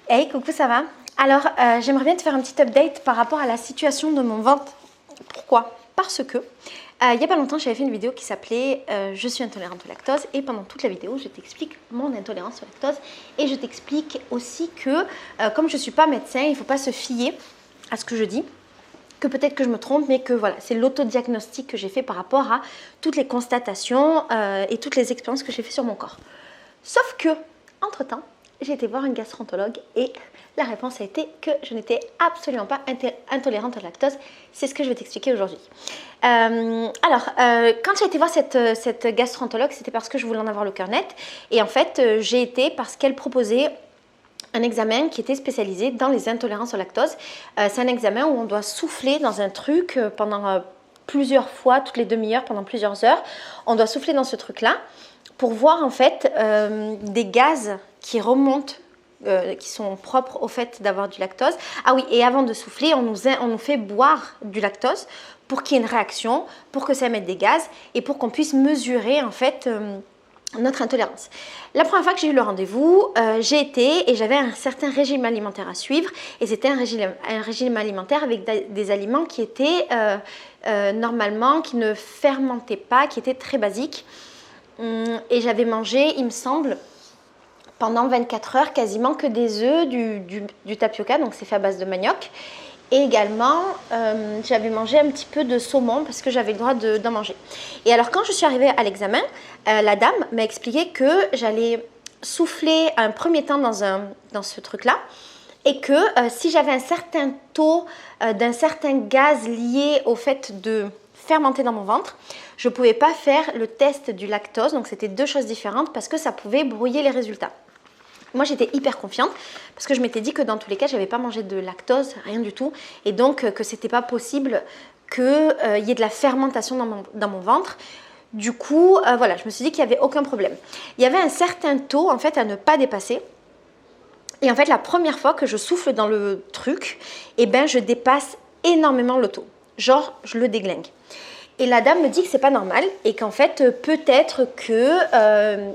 Hey, coucou, ça va? Alors, j'aimerais bien te faire un petit update par rapport à la situation de mon ventre. Pourquoi? Parce que il n'y a pas longtemps, j'avais fait une vidéo qui s'appelait Je suis intolérante au lactose et pendant toute la vidéo, je t'explique mon intolérance au lactose et je t'explique aussi que comme je ne suis pas médecin, il ne faut pas se fier à ce que je dis, que peut-être que je me trompe, mais que voilà, c'est l'autodiagnostic que j'ai fait par rapport à toutes les constatations et toutes les expériences que j'ai fait sur mon corps. Sauf que, entre-temps, j'ai été voir une gastroentologue et la réponse a été que je n'étais absolument pas intolérante au lactose. C'est ce que je vais t'expliquer aujourd'hui. Quand j'ai été voir cette gastroentologue, c'était parce que je voulais en avoir le cœur net. Et en fait, j'ai été parce qu'elle proposait un examen qui était spécialisé dans les intolérances au lactose. C'est un examen où on doit souffler dans un truc pendant plusieurs fois, toutes les demi-heures, pendant plusieurs heures. On doit souffler dans ce truc-là pour voir en fait des gaz qui remontent, qui sont propres au fait d'avoir du lactose. Ah oui, et avant de souffler, on nous fait boire du lactose pour qu'il y ait une réaction, pour que ça émette des gaz et pour qu'on puisse mesurer en fait notre intolérance. La première fois que j'ai eu le rendez-vous, j'ai été et j'avais un certain régime alimentaire à suivre et c'était un régime alimentaire avec des aliments qui étaient normalement, qui ne fermentaient pas, qui étaient très basiques. Et j'avais mangé, il me semble, pendant 24 heures quasiment que des œufs, du tapioca, donc c'est fait à base de manioc. Et également, j'avais mangé un petit peu de saumon parce que j'avais le droit d'en manger. Et alors quand je suis arrivée à l'examen, la dame m'a expliqué que j'allais souffler un premier temps dans ce truc-là et que si j'avais un certain taux d'un certain gaz lié au fait de fermenter dans mon ventre, je ne pouvais pas faire le test du lactose, donc c'était deux choses différentes parce que ça pouvait brouiller les résultats. Moi, j'étais hyper confiante parce que je m'étais dit que dans tous les cas, je n'avais pas mangé de lactose, rien du tout, et donc que ce n'était pas possible qu'il y ait de la fermentation dans mon ventre. Du coup, voilà, je me suis dit qu'il n'y avait aucun problème. Il y avait un certain taux en fait à ne pas dépasser. Et en fait, la première fois que je souffle dans le truc, eh ben, je dépasse énormément le taux. Genre, je le déglingue. Et la dame me dit que c'est pas normal et qu'en fait, peut-être que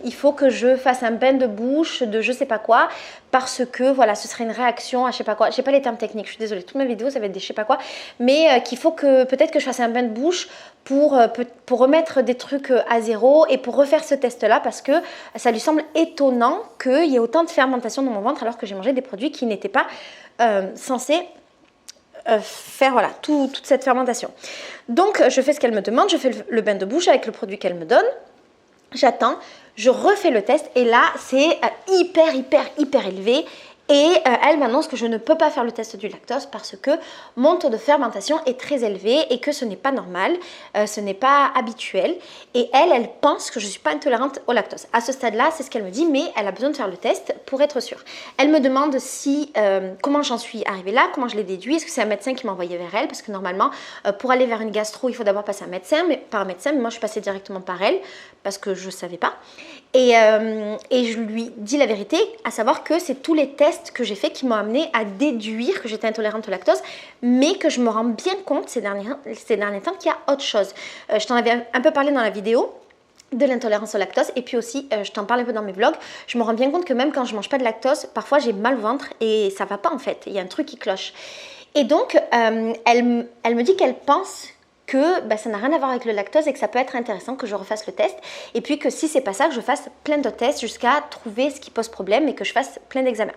il faut que je fasse un bain de bouche de je sais pas quoi parce que voilà, ce serait une réaction à je sais pas quoi. Je sais pas les termes techniques, je suis désolée. Toute ma vidéo, ça va être des je sais pas quoi. Mais qu'il faut que peut-être que je fasse un bain de bouche pour remettre des trucs à zéro et pour refaire ce test-là parce que ça lui semble étonnant qu'il y ait autant de fermentation dans mon ventre alors que j'ai mangé des produits qui n'étaient pas censés faire voilà, toute cette fermentation. Donc je fais ce qu'elle me demande, je fais le bain de bouche avec le produit qu'elle me donne, j'attends, je refais le test et là c'est hyper élevé. Et elle m'annonce que je ne peux pas faire le test du lactose parce que mon taux de fermentation est très élevé et que ce n'est pas normal, ce n'est pas habituel. Et elle pense que je ne suis pas intolérante au lactose. À ce stade-là, c'est ce qu'elle me dit, mais elle a besoin de faire le test pour être sûre. Elle me demande comment j'en suis arrivée là, comment je l'ai déduit, est-ce que c'est un médecin qui m'a envoyé vers elle, parce que normalement, pour aller vers une gastro, il faut d'abord passer par un médecin, mais moi je suis passée directement par elle parce que je ne savais pas. Et je lui dis la vérité, à savoir que c'est tous les tests que j'ai fait qui m'ont amené à déduire que j'étais intolérante au lactose, mais que je me rends bien compte ces derniers temps qu'il y a autre chose. Je t'en avais un peu parlé dans la vidéo de l'intolérance au lactose et puis aussi je t'en parle un peu dans mes vlogs. Je me rends bien compte que même quand je mange pas de lactose, parfois j'ai mal au ventre et ça va pas en fait, il y a un truc qui cloche. Et donc elle me dit qu'elle pense que ça n'a rien à voir avec le lactose et que ça peut être intéressant que je refasse le test et puis que si c'est pas ça, que je fasse plein de tests jusqu'à trouver ce qui pose problème et que je fasse plein d'examens.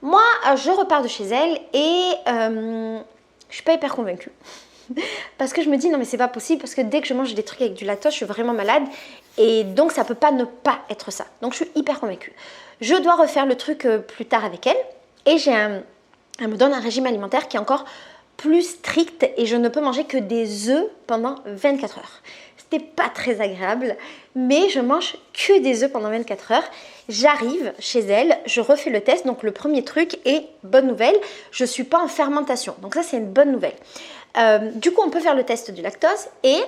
Moi, je repars de chez elle et je suis pas hyper convaincue. Parce que je me dis non mais c'est pas possible parce que dès que je mange des trucs avec du lactose, je suis vraiment malade et donc ça peut pas ne pas être ça. Donc je suis hyper convaincue. Je dois refaire le truc plus tard avec elle et elle me donne un régime alimentaire qui est encore plus strict et je ne peux manger que des œufs pendant 24 heures. C'était pas très agréable, mais je mange que des œufs pendant 24 heures. J'arrive chez elle, je refais le test. Donc le premier truc est bonne nouvelle, je suis pas en fermentation. Donc ça c'est une bonne nouvelle. Du coup on peut faire le test du lactose et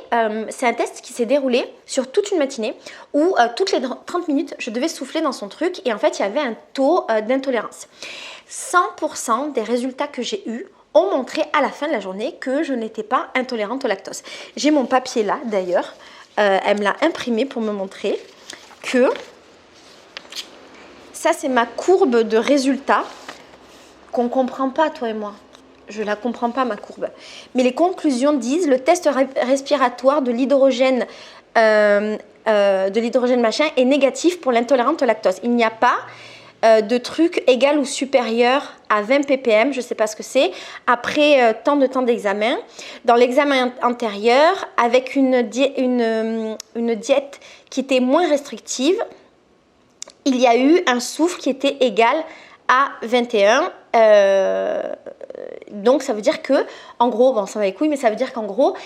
c'est un test qui s'est déroulé sur toute une matinée où toutes les 30 minutes je devais souffler dans son truc et en fait il y avait un taux d'intolérance. 100% des résultats que j'ai eus ont montré à la fin de la journée que je n'étais pas intolérante au lactose. J'ai mon papier là d'ailleurs, elle me l'a imprimé pour me montrer que ça c'est ma courbe de résultats qu'on comprend pas, toi et moi. Je la comprends pas, ma courbe. Mais les conclusions disent le test respiratoire de l'hydrogène machin est négatif pour l'intolérante au lactose. Il n'y a pas de truc égal ou supérieur à 20 ppm, je ne sais pas ce que c'est, après tant de temps d'examen. Dans l'examen antérieur, avec une diète qui était moins restrictive, il y a eu un soufre qui était égal à 21. Donc ça veut dire que, en gros, bon, ça va les couilles, mais ça veut dire qu'en gros,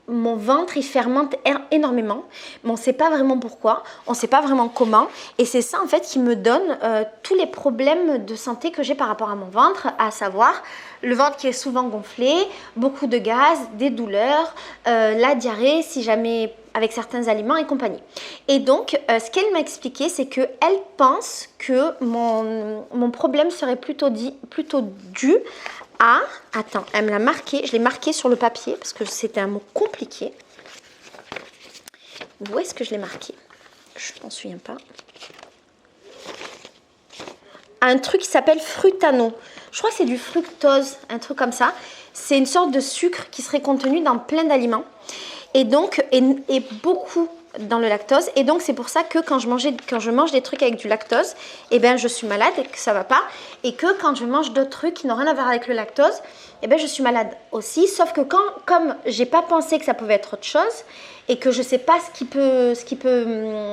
mon ventre, il fermente énormément, mais on ne sait pas vraiment pourquoi, on ne sait pas vraiment comment, et c'est ça en fait qui me donne tous les problèmes de santé que j'ai par rapport à mon ventre, à savoir le ventre qui est souvent gonflé, beaucoup de gaz, des douleurs, la diarrhée si jamais avec certains aliments et compagnie. Et donc, ce qu'elle m'a expliqué, c'est qu'elle pense que mon problème serait plutôt dû à... Attends, elle me l'a marqué, je l'ai marqué sur le papier parce que c'était un mot compliqué. Où est-ce que je l'ai marqué? Je ne m'en souviens pas. Un truc qui s'appelle frutano. Je crois que c'est du fructose, un truc comme ça. C'est une sorte de sucre qui serait contenu dans plein d'aliments. Et donc, et beaucoup dans le lactose. Et donc, c'est pour ça que quand je mange des trucs avec du lactose, eh ben, je suis malade et que ça ne va pas. Et que quand je mange d'autres trucs qui n'ont rien à voir avec le lactose, eh ben, je suis malade aussi. Sauf que comme je n'ai pas pensé que ça pouvait être autre chose et que je ne sais pas ce qui peut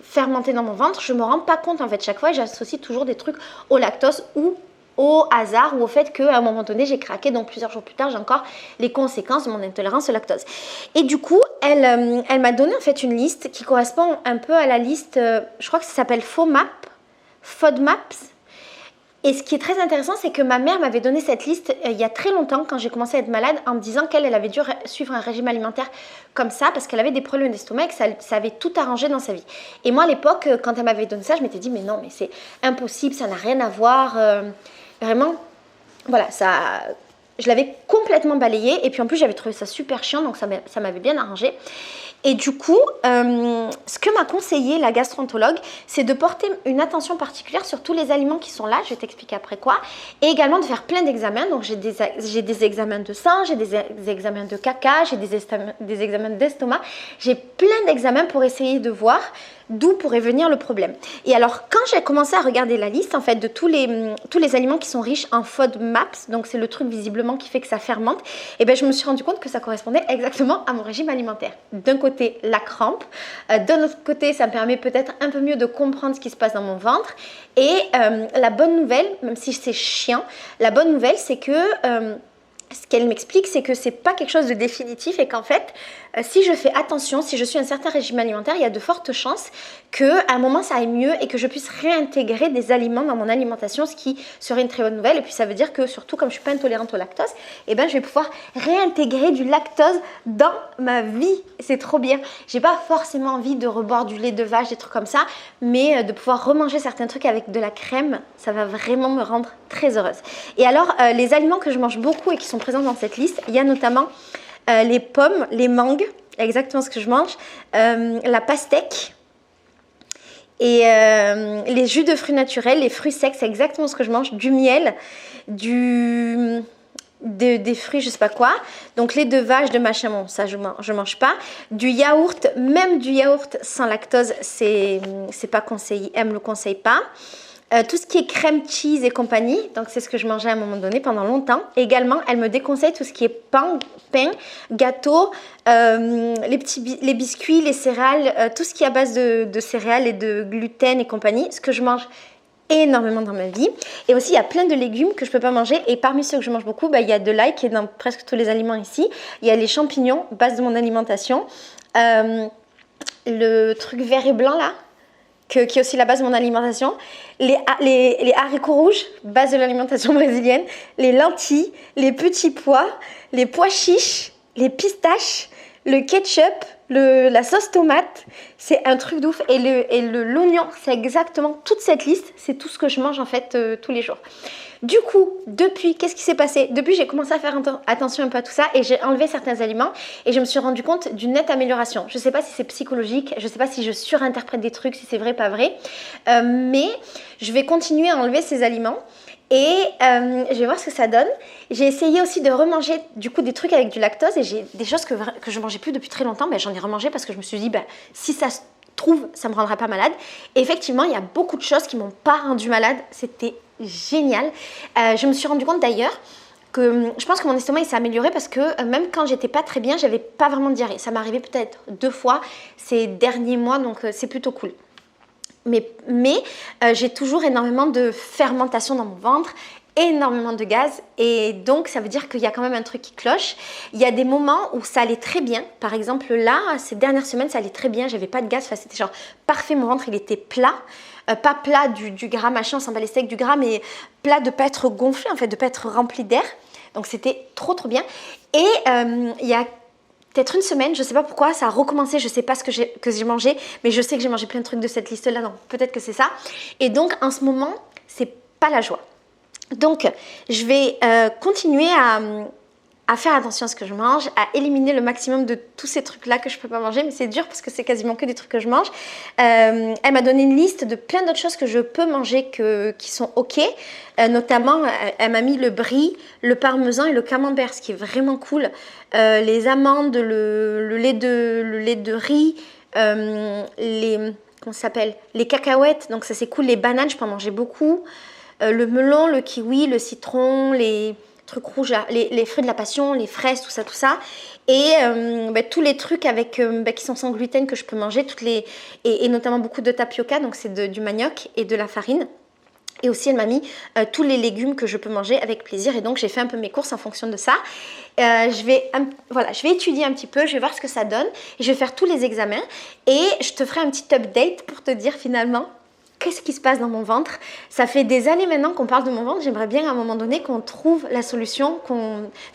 fermenter dans mon ventre, je ne me rends pas compte en fait chaque fois. Et j'associe toujours des trucs au lactose ou au hasard ou au fait qu'à un moment donné j'ai craqué, donc plusieurs jours plus tard j'ai encore les conséquences de mon intolérance au lactose. Et du coup elle m'a donné en fait une liste qui correspond un peu à la liste, je crois que ça s'appelle FODMAPs. Et ce qui est très intéressant, c'est que ma mère m'avait donné cette liste il y a très longtemps quand j'ai commencé à être malade, en me disant qu'elle avait dû suivre un régime alimentaire comme ça parce qu'elle avait des problèmes d'estomac et que ça avait tout arrangé dans sa vie. Et moi à l'époque quand elle m'avait donné ça, je m'étais dit mais non, mais c'est impossible, ça n'a rien à voir. Vraiment, voilà, je l'avais complètement balayé et puis en plus j'avais trouvé ça super chiant, donc ça m'avait bien arrangé. Et du coup, ce que m'a conseillé la gastro-entérologue, c'est de porter une attention particulière sur tous les aliments qui sont là, je vais t'expliquer après quoi, et également de faire plein d'examens. Donc j'ai des examens de sang, j'ai des examens de caca, j'ai des examens d'estomac, j'ai plein d'examens pour essayer de voir d'où pourrait venir le problème. Et alors, quand j'ai commencé à regarder la liste en fait de tous les aliments qui sont riches en FODMAPs, donc c'est le truc visiblement qui fait que ça fermente, et ben je me suis rendu compte que ça correspondait exactement à mon régime alimentaire. D'un côté, la crampe, d'un autre côté, ça me permet peut-être un peu mieux de comprendre ce qui se passe dans mon ventre. Et la bonne nouvelle, même si c'est chiant, la bonne nouvelle, c'est que ce qu'elle m'explique, c'est que c'est pas quelque chose de définitif et qu'en fait, si je fais attention, si je suis un certain régime alimentaire, il y a de fortes chances qu'à un moment ça aille mieux et que je puisse réintégrer des aliments dans mon alimentation, ce qui serait une très bonne nouvelle. Et puis ça veut dire que surtout comme je suis pas intolérante au lactose, eh ben je vais pouvoir réintégrer du lactose dans ma vie. C'est trop bien. J'ai pas forcément envie de reboire du lait de vache, des trucs comme ça, mais de pouvoir remanger certains trucs avec de la crème, ça va vraiment me rendre très heureuse. Et alors les aliments que je mange beaucoup et qui sont présents dans cette liste, il y a notamment les pommes, les mangues, exactement ce que je mange, la pastèque et les jus de fruits naturels, les fruits secs, c'est exactement ce que je mange, du miel, des fruits, je sais pas quoi, donc lait de vache, de machin, bon, ça je mange pas, du yaourt, même du yaourt sans lactose, c'est pas conseillé, elle me le conseille pas. Tout ce qui est crème cheese et compagnie, donc c'est ce que je mangeais à un moment donné pendant longtemps. Également, elle me déconseille tout ce qui est pain, gâteau, les biscuits, les céréales, tout ce qui est à base de céréales et de gluten et compagnie, ce que je mange énormément dans ma vie. Et aussi, il y a plein de légumes que je ne peux pas manger. Et parmi ceux que je mange beaucoup, il y a de l'ail qui est dans presque tous les aliments ici. Il y a les champignons, base de mon alimentation. Le truc vert et blanc là, qui est aussi la base de mon alimentation, les haricots rouges, base de l'alimentation brésilienne, les lentilles, les petits pois, les pois chiches, les pistaches, le ketchup, la sauce tomate, c'est un truc de ouf. Et l'oignon, c'est exactement toute cette liste. C'est tout ce que je mange en fait tous les jours. Du coup, depuis, qu'est-ce qui s'est passé? Depuis, j'ai commencé à faire attention un peu à tout ça et j'ai enlevé certains aliments et je me suis rendu compte d'une nette amélioration. Je ne sais pas si c'est psychologique, je ne sais pas si je surinterprète des trucs, si c'est vrai, pas vrai, mais je vais continuer à enlever ces aliments. Et je vais voir ce que ça donne. J'ai essayé aussi de remanger du coup des trucs avec du lactose et j'ai des choses que je mangeais plus depuis très longtemps. Ben, j'en ai remangé parce que je me suis dit si ça se trouve, ça me rendra pas malade. Et effectivement, il y a beaucoup de choses qui m'ont pas rendu malade. C'était génial. Je me suis rendu compte d'ailleurs que je pense que mon estomac il s'est amélioré parce que même quand j'étais pas très bien, j'avais pas vraiment de diarrhée. Ça m'est arrivé peut-être 2 fois ces derniers mois, donc c'est plutôt cool. Mais j'ai toujours énormément de fermentation dans mon ventre, énormément de gaz et donc ça veut dire qu'il y a quand même un truc qui cloche. Il y a des moments où ça allait très bien. Par exemple là, ces dernières semaines, ça allait très bien. J'avais pas de gaz, enfin, c'était genre parfait. Mon ventre, il était plat. Pas plat du gras machin, on s'en bat les steaks du gras, mais plat de pas être gonflé en fait, de pas être rempli d'air. Donc c'était trop bien. Et il y a peut-être une semaine, je ne sais pas pourquoi, ça a recommencé, je ne sais pas ce que j'ai mangé, mais je sais que j'ai mangé plein de trucs de cette liste-là, donc peut-être que c'est ça. Et donc, en ce moment, c'est pas la joie. Donc, je vais continuer à faire attention à ce que je mange, à éliminer le maximum de tous ces trucs-là que je ne peux pas manger, mais c'est dur parce que c'est quasiment que des trucs que je mange. Elle m'a donné une liste de plein d'autres choses que je peux manger qui sont OK. Notamment, elle m'a mis le brie, le parmesan et le camembert, ce qui est vraiment cool. Les amandes, le lait de riz, comment ça s'appelle, les cacahuètes, donc ça c'est cool. Les bananes, je peux en manger beaucoup. Le melon, le kiwi, le citron, les trucs rouges, là, les fruits de la passion, les fraises, tout ça. Et tous les trucs avec, qui sont sans gluten que je peux manger, et notamment beaucoup de tapioca, donc c'est du manioc et de la farine. Et aussi, elle m'a mis tous les légumes que je peux manger avec plaisir. Et donc, j'ai fait un peu mes courses en fonction de ça. Je vais étudier un petit peu, je vais voir ce que ça donne. Et je vais faire tous les examens. Et je te ferai un petit update pour te dire finalement qu'est-ce qui se passe dans mon ventre. Ça fait des années maintenant qu'on parle de mon ventre. J'aimerais bien à un moment donné qu'on trouve la solution,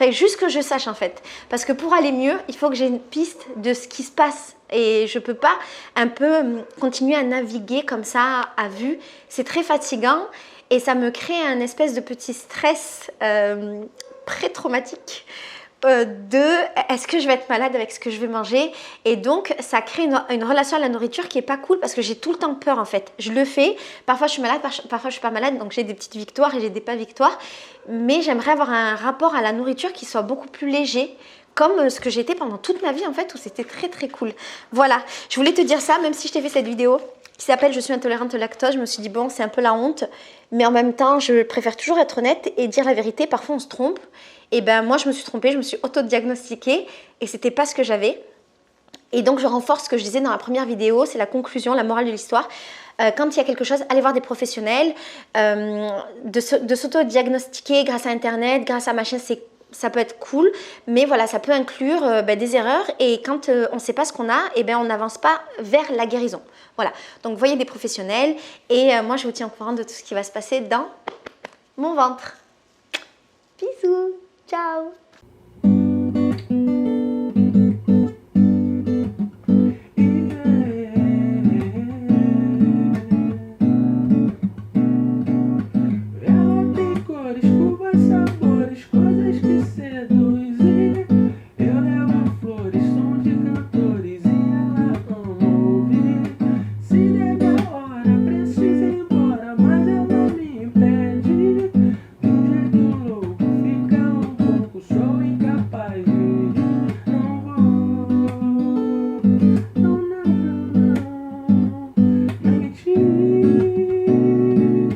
juste que je sache en fait. Parce que pour aller mieux, il faut que j'ai une piste de ce qui se passe. Et je ne peux pas un peu continuer à naviguer comme ça à vue. C'est très fatigant et ça me crée un espèce de petit stress pré-traumatique est-ce que je vais être malade avec ce que je vais manger. Et donc ça crée une relation à la nourriture qui est pas cool parce que j'ai tout le temps peur en fait. Je le fais, parfois je suis malade, parfois je suis pas malade, donc j'ai des petites victoires et j'ai des pas victoires, mais j'aimerais avoir un rapport à la nourriture qui soit beaucoup plus léger, comme ce que j'étais pendant toute ma vie en fait, où c'était très cool. Voilà, je voulais te dire ça, même si je t'ai fait cette vidéo qui s'appelle Je suis intolérante au lactose. Je me suis dit bon, c'est un peu la honte, mais en même temps je préfère toujours être honnête et dire la vérité. Parfois on se trompe. Et ben moi je me suis trompée, je me suis auto-diagnostiquée et c'était pas ce que j'avais. Et donc je renforce ce que je disais dans la première vidéo, c'est la conclusion, la morale de l'histoire. Quand il y a quelque chose, allez voir des professionnels. De s'auto-diagnostiquer grâce à internet, grâce à machin, ça peut être cool, mais voilà, ça peut inclure des erreurs et quand on ne sait pas ce qu'on a, on n'avance pas vers la guérison. Voilà, donc voyez des professionnels et moi je vous tiens au courant de tout ce qui va se passer dans mon ventre. Bisous, ciao.